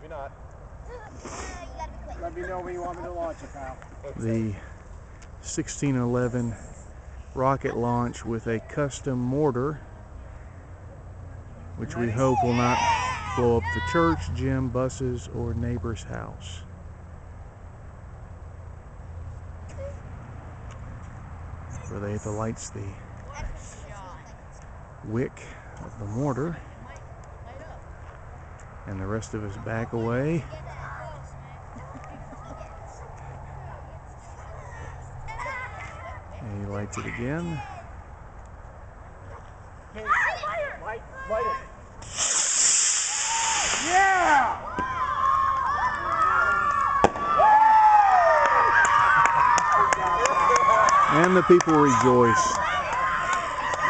Maybe not. Let me know when you want me to launch it, pal. The 1611 rocket launch with a custom mortar, which we hope will not blow up the church, gym, buses, or neighbor's house. Brother Atha lights the wick of the mortar, and the rest of us back away. And he lights it again. Light it. Yeah! And the people rejoice.